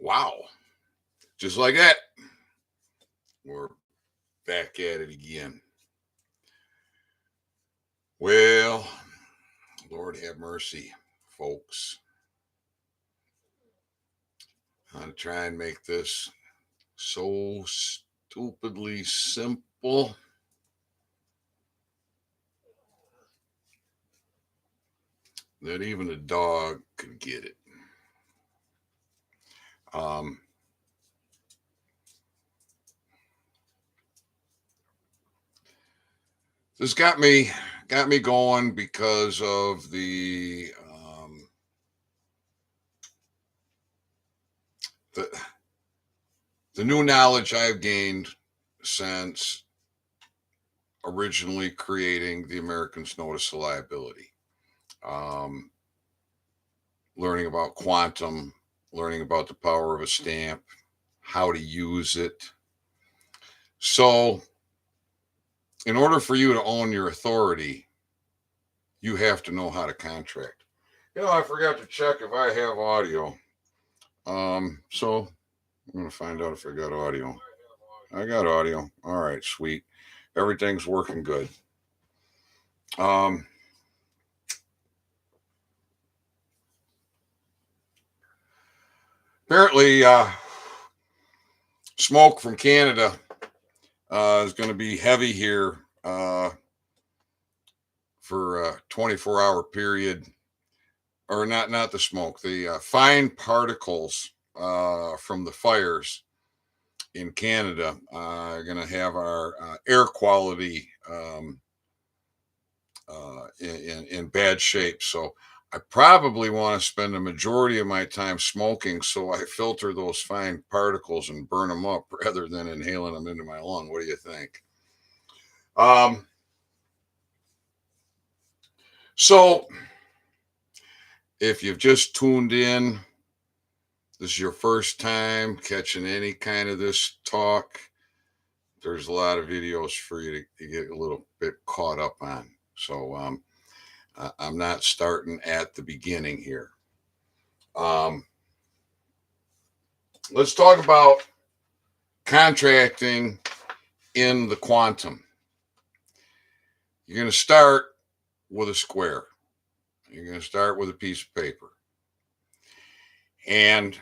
Wow. Just like that, we're back at it again. Well, Lord have mercy, folks. I'm going to try and make this so stupidly simple. That even a dog could get it. This got me going because of the the new knowledge I've gained since originally creating the Americans Notice of Liability. Um, Learning about quantum, learning about the power of a stamp, how to use it. So, in order for you to own your authority, you have to know how to contract. I forgot to check if I have audio. So I'm going to find out if I got audio. I got audio. All right, sweet. Everything's working good. Apparently, smoke from Canada is going to be heavy here for a 24-hour period. Or not the smoke, the fine particles from the fires in Canada are going to have our air quality in bad shape. So I probably want to spend the majority of my time smoking, so I filter those fine particles and burn them up rather than inhaling them into my lung. What do you think? So if you've just tuned in, this is your first time catching any kind of this talk, there's a lot of videos for you to get a little bit caught up on. So I'm not starting at the beginning here. Let's talk about contracting in the quantum. You're going to start with a square. You're going to start with a piece of paper. And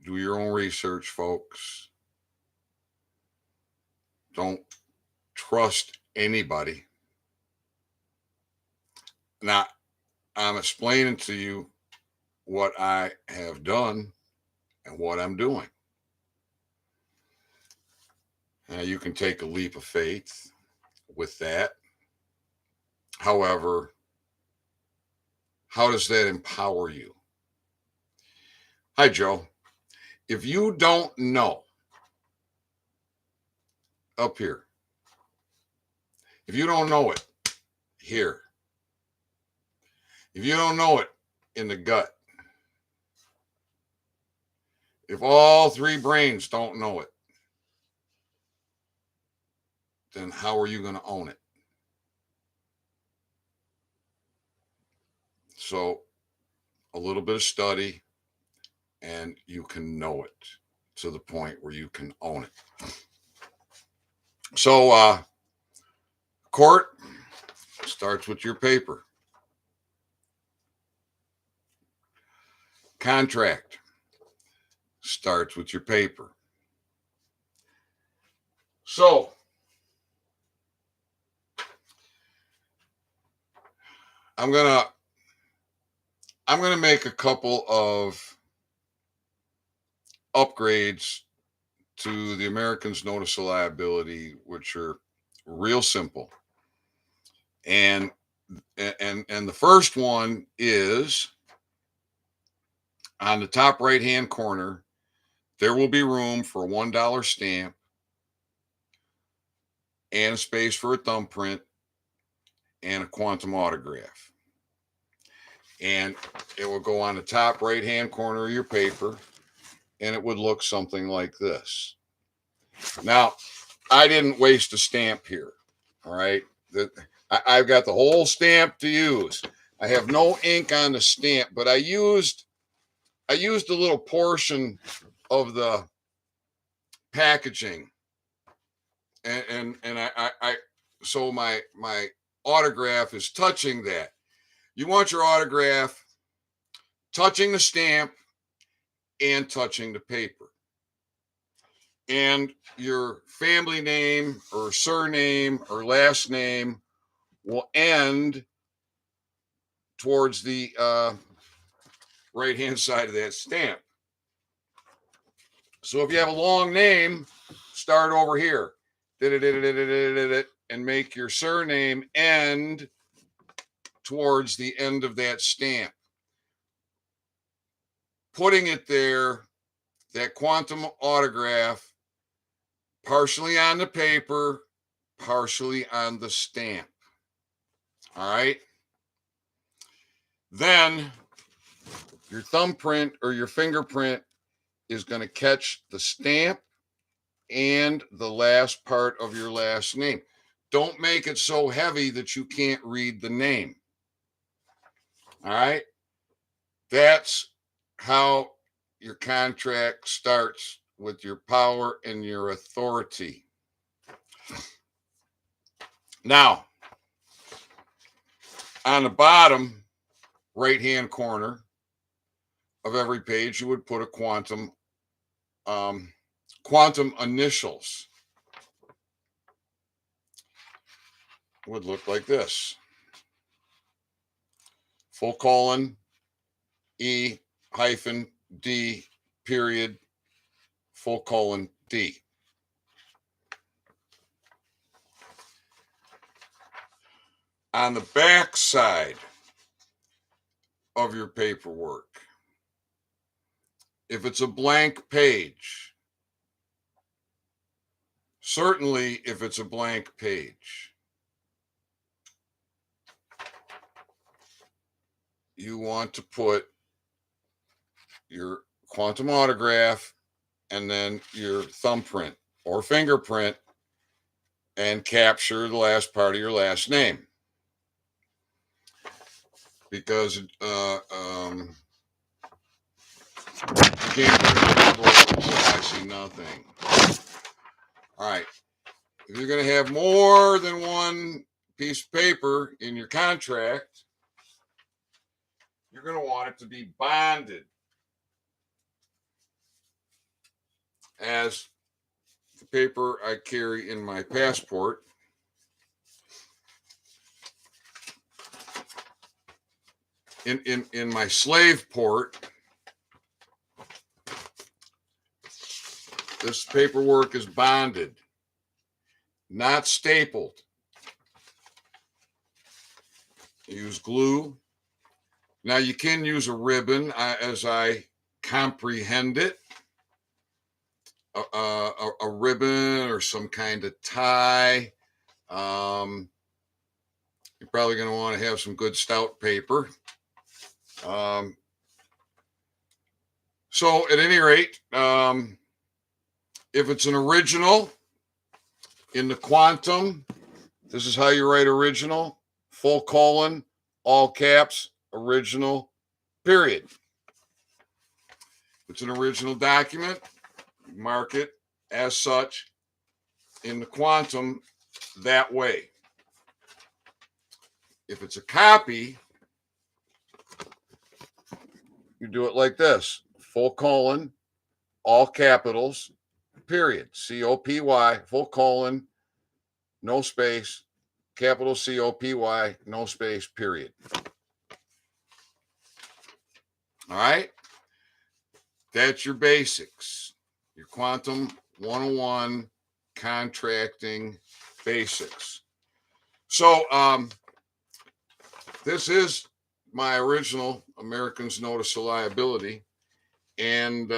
do your own research, folks. Don't trust anybody. Now, I'm explaining to you what I have done and what I'm doing. Now, you can take a leap of faith with that. However, how does that empower you? Hi, Joe. If you don't know, up here, if you don't know it here, if you don't know it in the gut, if all three brains don't know it, then how are you going to own it? So a little bit of study and you can know it to the point where you can own it. So court starts with your paper. Contract starts with your paper. So I'm gonna make a couple of upgrades to the Americans Notice of Liability, which are real simple. And the first one is on the top right hand corner, there will be room for a $1 stamp and a space for a thumbprint and a quantum autograph. And it will go on the top right hand corner of your paper, and it would look something like this. Now, I didn't waste a stamp here. All right. I've got the whole stamp to use. I have no ink on the stamp, but I used I used a little portion of the packaging, and I so my autograph is touching that. You want your autograph touching the stamp and touching the paper. And your family name or surname or last name will end towards the right hand side of that stamp. So if you have a long name, start over here and make your surname end towards the end of that stamp. Putting it there, that quantum autograph, partially on the paper, partially on the stamp. All right. Then your thumbprint or your fingerprint is going to catch the stamp and the last part of your last name. Don't make it so heavy that you can't read the name. All right. That's how your contract starts, with your power and your authority. Now, on the bottom right-hand corner of every page, you would put a quantum initials. It would look like this: full colon, E hyphen D period, full colon D. On the back side of your paperwork, if it's a blank page, certainly if it's a blank page, you want to put your quantum autograph and then your thumbprint or fingerprint and capture the last part of your last name. Because you can't put I see nothing. All right. If you're going to have more than one piece of paper in your contract, you're going to want it to be bonded, as the paper I carry in my passport. In my slave port, this paperwork is bonded, not stapled. Use glue. Now you can use a ribbon, as I comprehend it. A ribbon or some kind of tie. You're probably going to want to have some good stout paper. So at any rate, if it's an original in the quantum, this is how you write original: full colon, all caps, original, period. If it's an original document, mark it as such in the quantum that way. If it's a copy, you do it like this: full colon, all capitals, period, COPY, full colon, no space, capital COPY, no space, period. All right. That's your basics, your quantum 101 contracting basics. So this is my original Americans Notice of Liability, and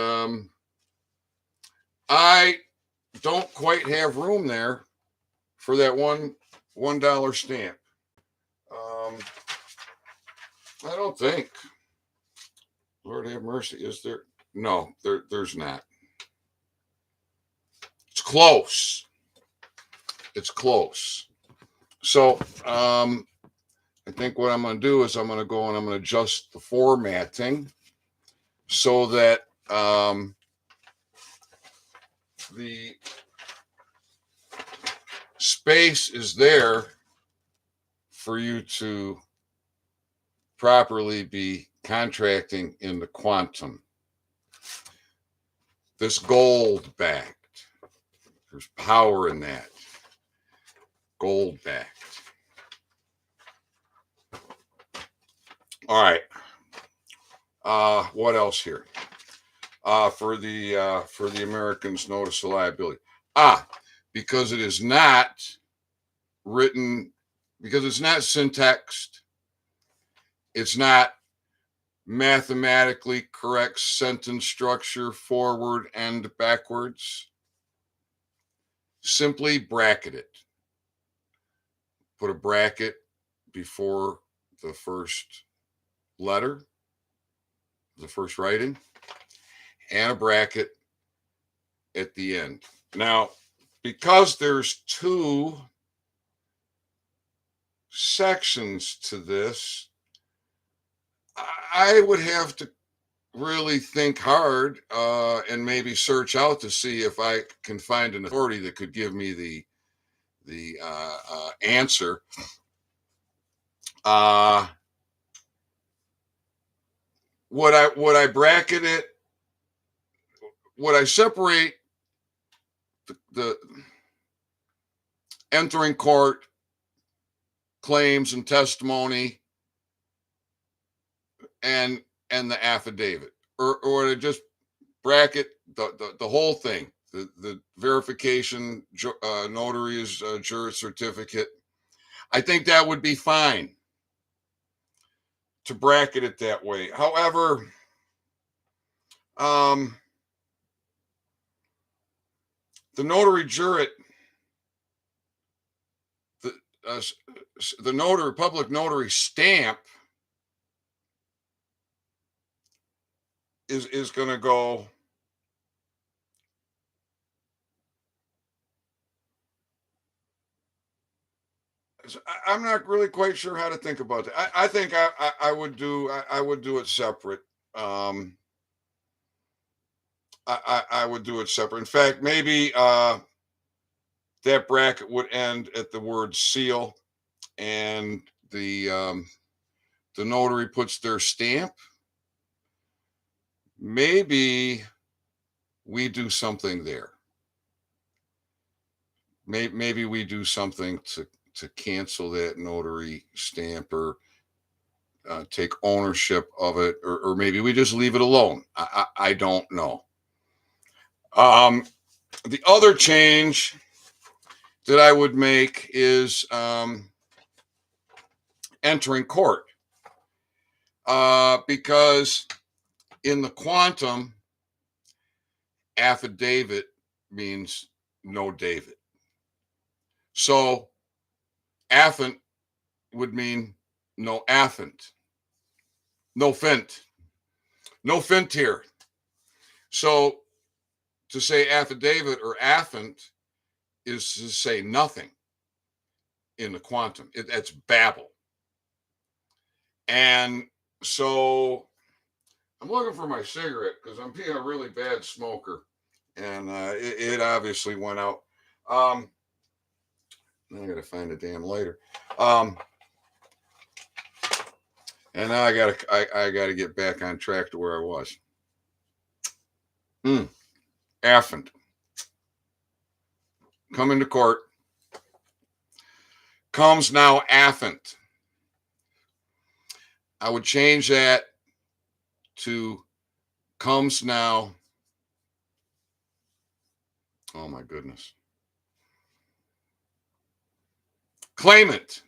I don't quite have room there for that $1 stamp. I don't think. Lord have mercy. Is there? No, there's not. It's close. It's close. So I think what I'm going to do is I'm going to go and I'm going to adjust the formatting so that the space is there for you to properly be contracting in the quantum. This gold backed, there's power in that. Gold backed. All right. What else here? For the Americans Notice of Liability. Because it is not written, because it's not syntaxed, it's not mathematically correct sentence structure, forward and backwards. Simply bracket it. Put a bracket before the first letter, the first writing, and a bracket at the end. Now, because there's two sections to this, I would have to really think hard and maybe search out to see if I can find an authority that could give me the answer. Would I bracket it? Would I separate the entering court claims and testimony and the affidavit, or would I just bracket the whole thing, the verification, notary's juris certificate? I think that would be fine to bracket it that way. However, the notary jurat, the notary, public notary stamp is going to go I'm not really quite sure how to think about that. I think I would do it separate. I would do it separate. In fact, maybe that bracket would end at the word seal, and the notary puts their stamp. Maybe we do something there. Maybe we do something to cancel that notary stamp, or take ownership of it, or maybe we just leave it alone. I don't know. The other change that I would make is entering court, because in the quantum, affidavit means no David. So affant would mean no affant, no fint, no fint here. So to say affidavit or affant is to say nothing in the quantum. That's babble. And so I'm looking for my cigarette because I'm being a really bad smoker, and it obviously went out. I got to find a damn lighter. And now I gotta get back on track to where I was. Affant. Coming to court. Comes now affant. I would change that to comes now. Oh my goodness. Claimant.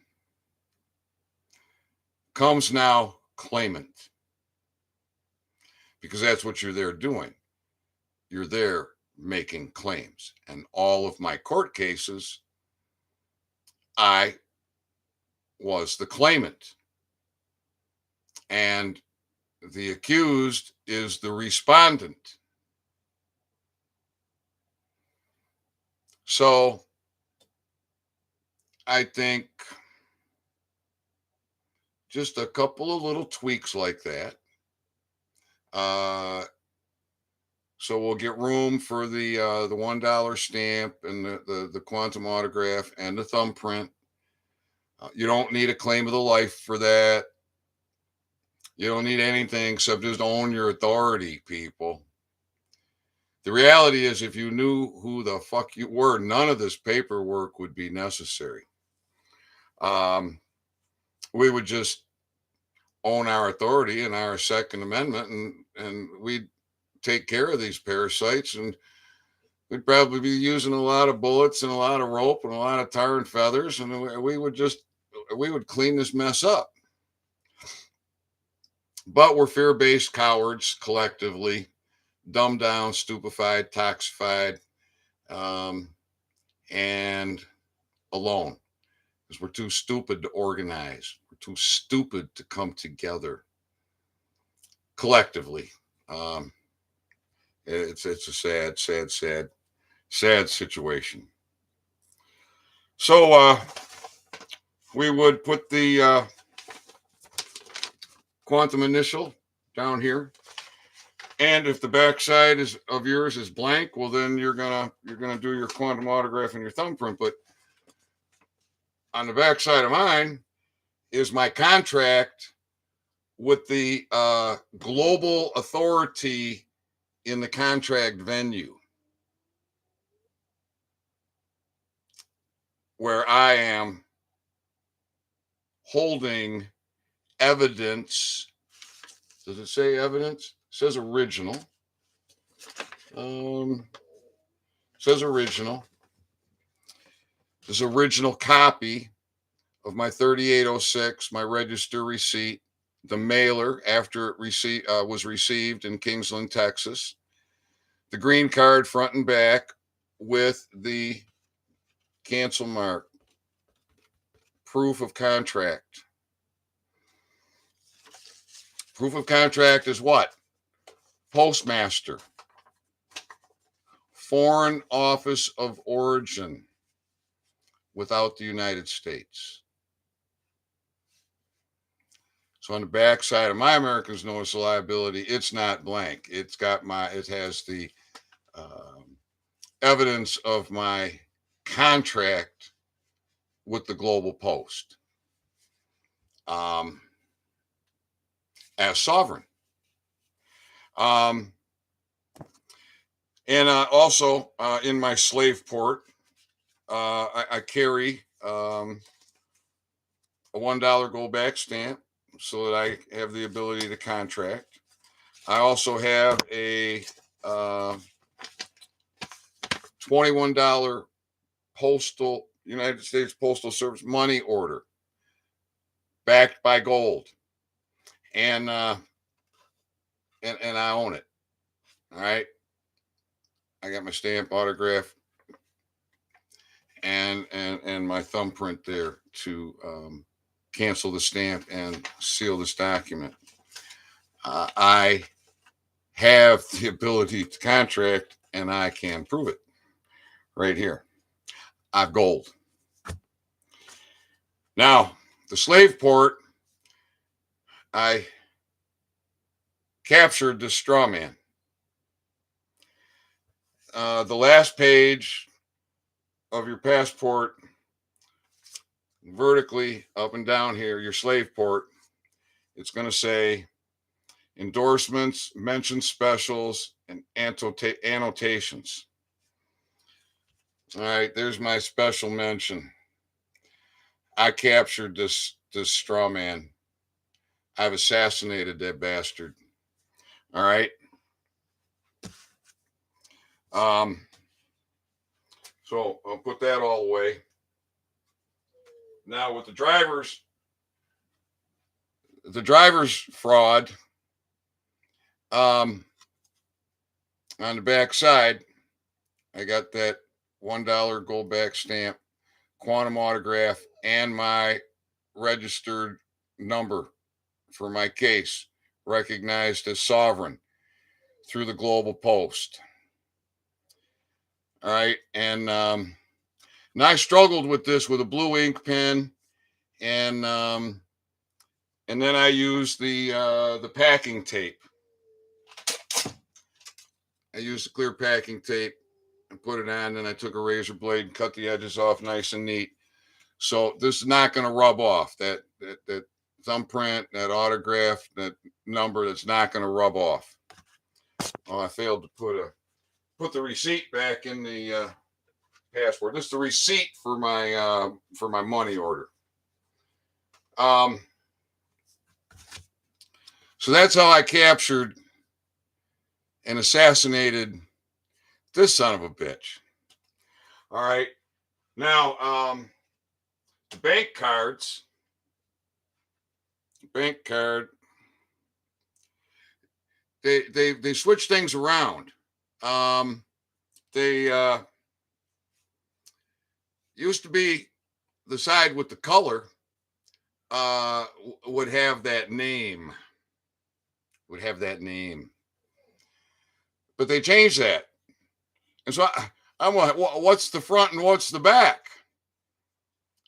Comes now claimant. Because that's what you're there doing. You're there making claims. And all of my court cases, I was the claimant. And the accused is the respondent. So I think just a couple of little tweaks like that So we'll get room for the $1 stamp and the quantum autograph and the thumbprint. You don't need a claim of the life for that. You don't need anything except just own your authority, people. The reality is, if you knew who the fuck you were, none of this paperwork would be necessary. We would just own our authority and our Second Amendment, and we'd take care of these parasites, and we'd probably be using a lot of bullets and a lot of rope and a lot of tar and feathers, and we would clean this mess up. But we're fear-based cowards collectively, dumbed down, stupefied, toxified, and alone, because we're too stupid to organize. We're too stupid to come together collectively. It's a sad situation. So we would put the quantum initial down here, and if the backside of yours is blank, well, then you're gonna do your quantum autograph and your thumbprint. But on the backside of mine is my contract with the global authority in the contract venue, where I am holding evidence. Does it say evidence? It says original. Says original. This original copy of my 3806, my register receipt, the mailer after it was received in Kingsland, Texas, the green card front and back with the cancel mark, proof of contract. Proof of contract is what? Postmaster, Foreign Office of Origin, without the United States. So on the back side of my Americans Notice of Liability, it's not blank. It has the evidence of my contract with the Global Post as sovereign. And also in my slave port, I carry a $1 gold back stamp so that I have the ability to contract. I also have a $21 United States Postal Service money order backed by gold, and I own it. All right, I got my stamp, autograph, and my thumbprint there to cancel the stamp and seal this document. I have the ability to contract, and I can prove it right here. I've gold. Now, the slave port, I captured the straw man. The last page of your passport, vertically up and down here, your slave port, it's going to say endorsements, mention specials, and annotations. All right, there's my special mention. I captured this straw man. I've assassinated that bastard. All right. So I'll put that all away. Now with the driver's fraud, on the back side, I got that $1 gold back stamp, quantum autograph, and my registered number for my case, recognized as sovereign through the Global Post. All right, and I struggled with this with a blue ink pen, and then I used the packing tape I used the clear packing tape and put it on. Then I took a razor blade and cut the edges off nice and neat. So this is not going to rub off. That thumbprint, that autograph, that number, that's not going to rub off. Oh, I failed to put the receipt back in the passport. This is the receipt for my money order. So that's how I captured and assassinated this son of a bitch. All right. Now, the bank card, they switch things around. They used to be the side with the color would have that name. But they changed that. And so I'm like, what's the front and what's the back?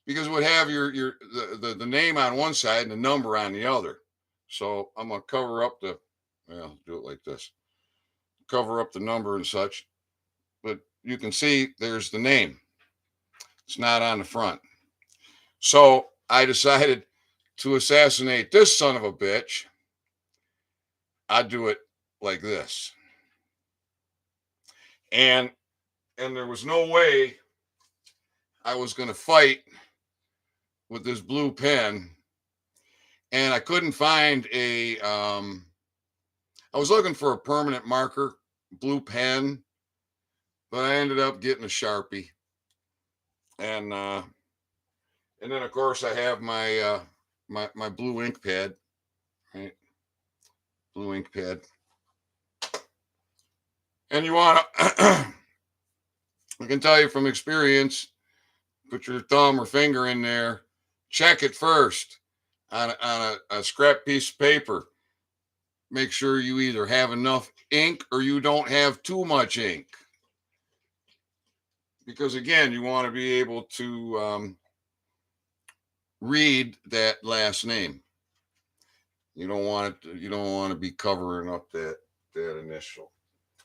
Because it would have the name on one side and the number on the other. So I'm gonna cover up do it like this. Cover up the number and such. But you can see there's the name. It's not on the front. So I decided to assassinate this son of a bitch. I'd do it like this. And there was no way I was going to fight with this blue pen. And I couldn't find I was looking for a permanent marker, blue pen, but I ended up getting a Sharpie. And then of course I have my my blue ink pad, right? Blue ink pad. And you want to, I can tell you from experience, put your thumb or finger in there, check it first on a scrap piece of paper. Make sure you either have enough ink or you don't have too much ink. Because again, you want to be able to read that last name. You don't want to be covering up that initial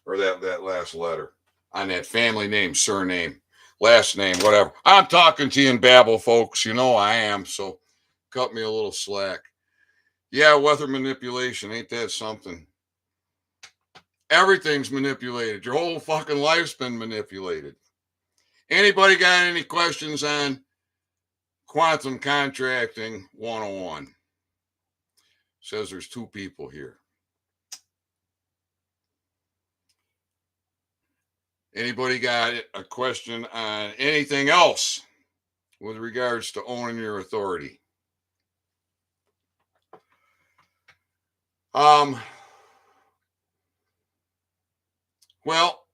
or that last letter on that family name, surname, last name, whatever. I'm talking to you in babble, folks. You know I am, so cut me a little slack. Yeah, weather manipulation, ain't that something? Everything's manipulated. Your whole fucking life's been manipulated. Anybody got any questions on quantum contracting 101? Says there's 2 people here. Anybody got a question on anything else with regards to owning your authority? Well,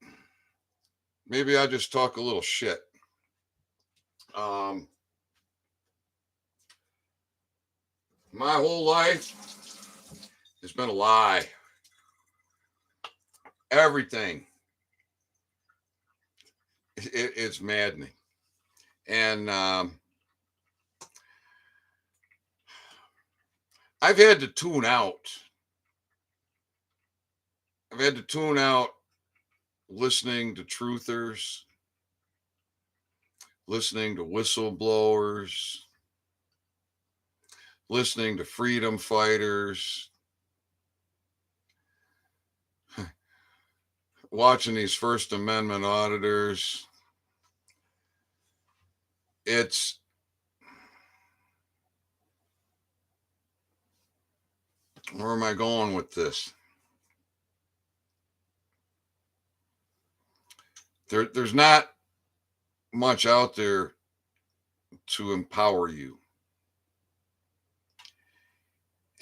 maybe I'll just talk a little shit. My whole life has been a lie. Everything. It's maddening. And I've had to tune out. I've had to tune out listening to truthers, listening to whistleblowers, listening to freedom fighters, watching these First Amendment auditors. Where am I going with this? There's not much out there to empower you.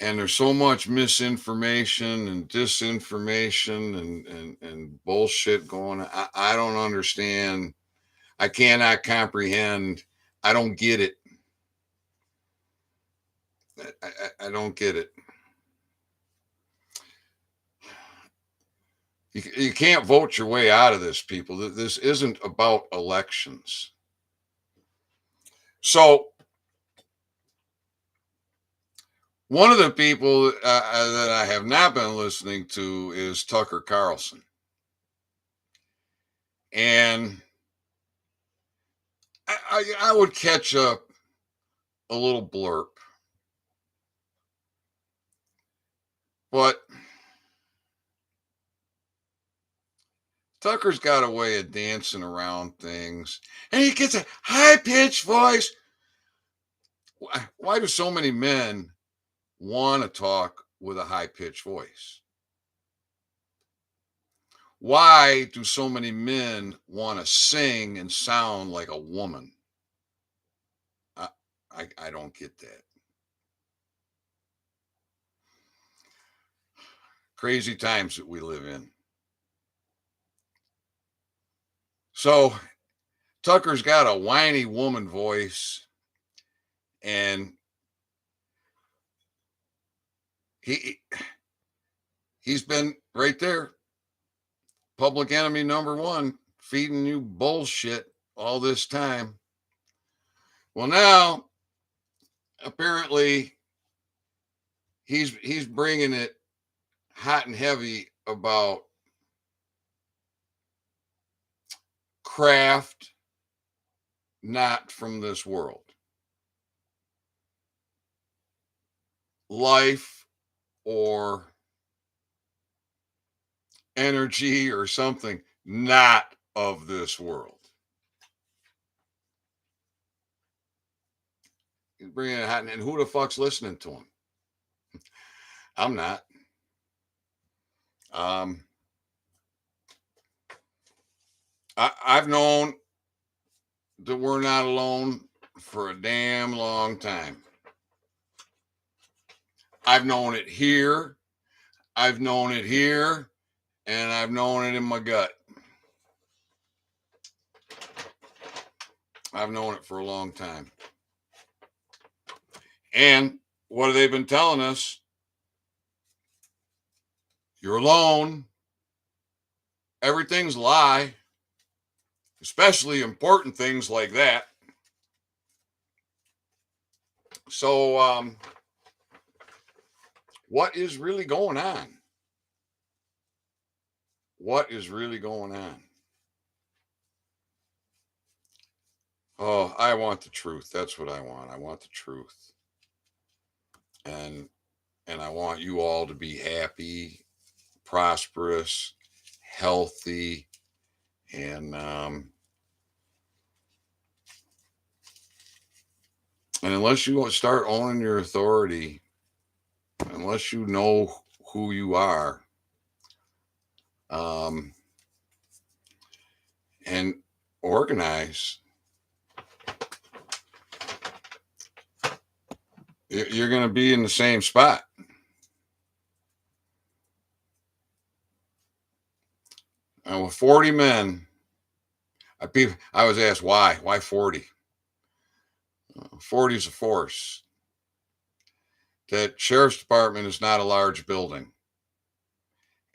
And there's so much misinformation and disinformation and bullshit going on. I don't understand. I cannot comprehend. I don't get it. I don't get it. You can't vote your way out of this, people. This isn't about elections. So one of the people that I have not been listening to is Tucker Carlson. And I would catch a little blurb, but Tucker's got a way of dancing around things, and he gets a high pitched voice. Why do so many men want to talk with a high pitched voice? Why do so many men want to sing and sound like a woman? I, I don't get that. Crazy times that we live in. So Tucker's got a whiny woman voice, and he he's been right there, public enemy number one, feeding you bullshit all this time. Well, now apparently he's bringing it hot and heavy about craft not from this world, life or energy or something not of this world. He's bringing it hot, and who the fuck's listening to him? I'm not. Um, I've known that we're not alone for a damn long time. I've known it here. I've known it here, and I've known it in my gut. I've known it for a long time. And what have they been telling us? You're alone. Everything's a lie, especially important things like that. So, what is really going on? What is really going on? Oh, I want the truth. That's what I want. I want the truth. And I want you all to be happy, prosperous, healthy, and unless you start owning your authority, unless you know who you are, and organize, you're going to be in the same spot. And with 40 men, I was asked why 40? 40 is a force. That sheriff's department is not a large building.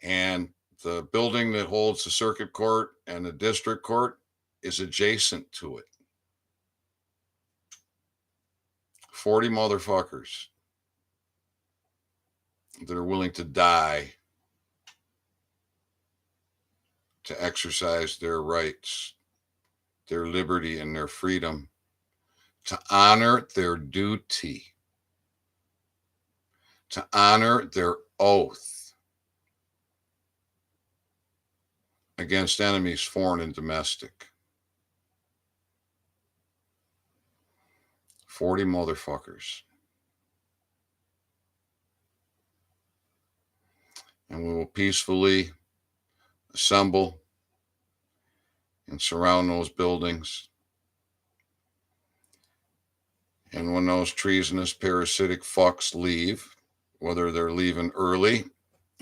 And the building that holds the circuit court and the district court is adjacent to it. 40 motherfuckers that are willing to die to exercise their rights, their liberty, and their freedom, to honor their duty, to honor their oath against enemies, foreign and domestic. 40 motherfuckers. And we will peacefully assemble and surround those buildings. And when those treasonous, parasitic fucks leave, whether they're leaving early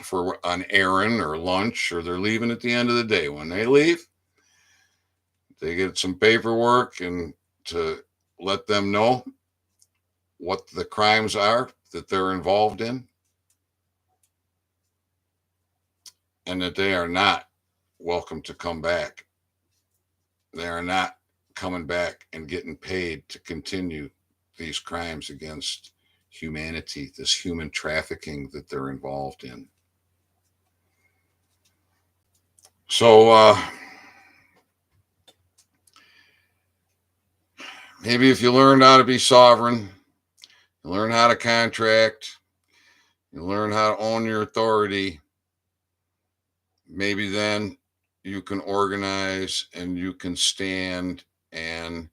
for an errand or lunch, or they're leaving at the end of the day, when they leave, they get some paperwork and to let them know what the crimes are that they're involved in, and that they are not welcome to come back. They are not coming back and getting paid to continue these crimes against humanity, this human trafficking that they're involved in. So Maybe if you learned how to be sovereign, you learn how to contract, you learn how to own your authority, maybe then you can organize and you can stand and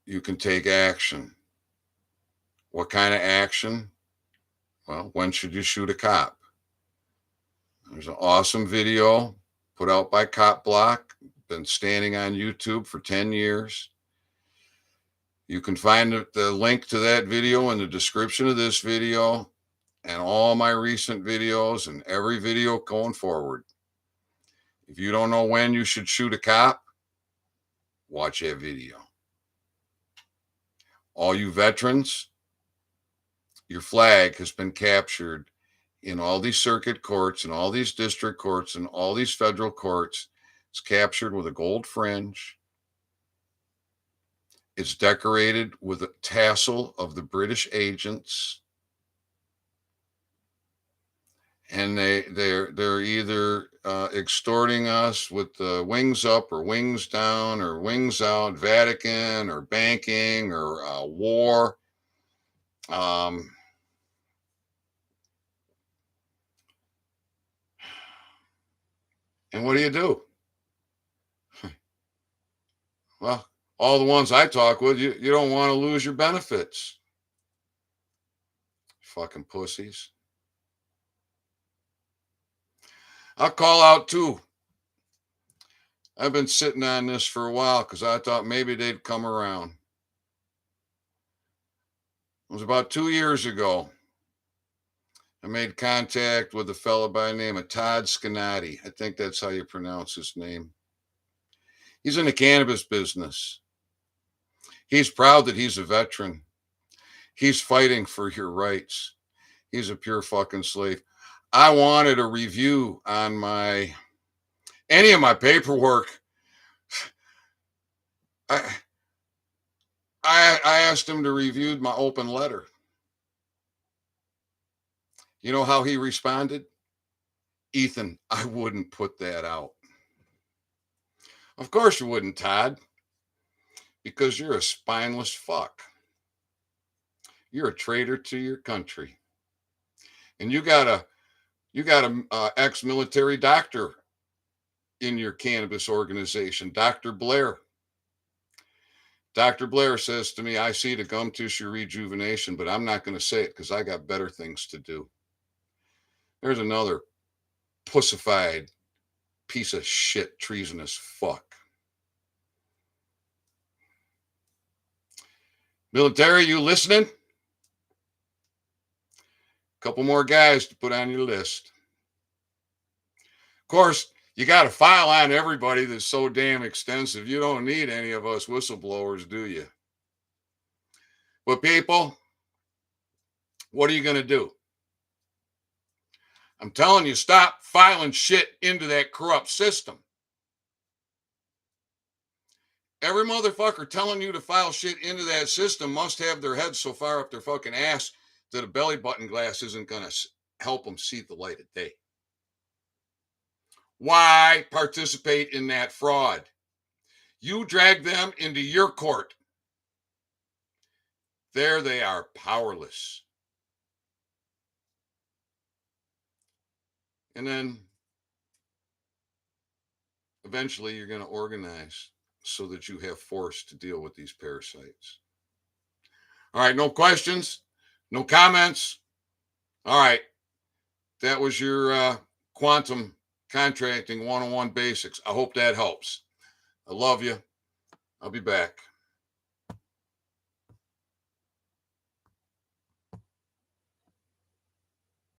you can take action. What kind of action? Well, when should you shoot a cop? There's an awesome video put out by Cop Block, been standing on YouTube for 10 years. You can find the link to that video in the description of this video and all my recent videos and every video going forward. If you don't know when you should shoot a cop, watch that video. All you veterans, your flag has been captured in all these circuit courts and all these district courts and all these federal courts. It's captured with a gold fringe. It's decorated with a tassel of the British agents. And they're either extorting us with wings up or wings down or wings out, Vatican or banking or war. And what do? Well, all the ones I talk with, you don't want to lose your benefits. Fucking pussies. I'll call out too. I've been sitting on this for a while because I thought maybe they'd come around. It was about 2 years ago. I made contact with a fellow by the name of Todd Scanati. I think that's how you pronounce his name. He's in the cannabis business. He's proud that he's a veteran. He's fighting for your rights. He's a pure fucking slave. I wanted a review on any of my paperwork. I asked him to review my open letter. You know how he responded? Ethan, I wouldn't put that out. Of course you wouldn't, Todd, because you're a spineless fuck. You're a traitor to your country. And you got a ex-military doctor in your cannabis organization, Dr. Blair. Dr. Blair says to me, I see the gum tissue rejuvenation, but I'm not going to say it because I got better things to do. There's another pussified piece of shit, treasonous fuck. Military, you listening? Couple more guys to put on your list. Of course, you got a file on everybody that's so damn extensive. You don't need any of us whistleblowers, do you? But people, what are you going to do? I'm telling you, stop filing shit into that corrupt system. Every motherfucker telling you to file shit into that system must have their head so far up their fucking ass that a belly button glass isn't going to help them see the light of day. Why participate in that fraud? You drag them into your court. There they are, powerless. And then eventually you're going to organize so that you have force to deal with these parasites. All right, no questions, no comments. All right, that was your quantum contracting 101 basics. I hope that helps. I love you. I'll be back.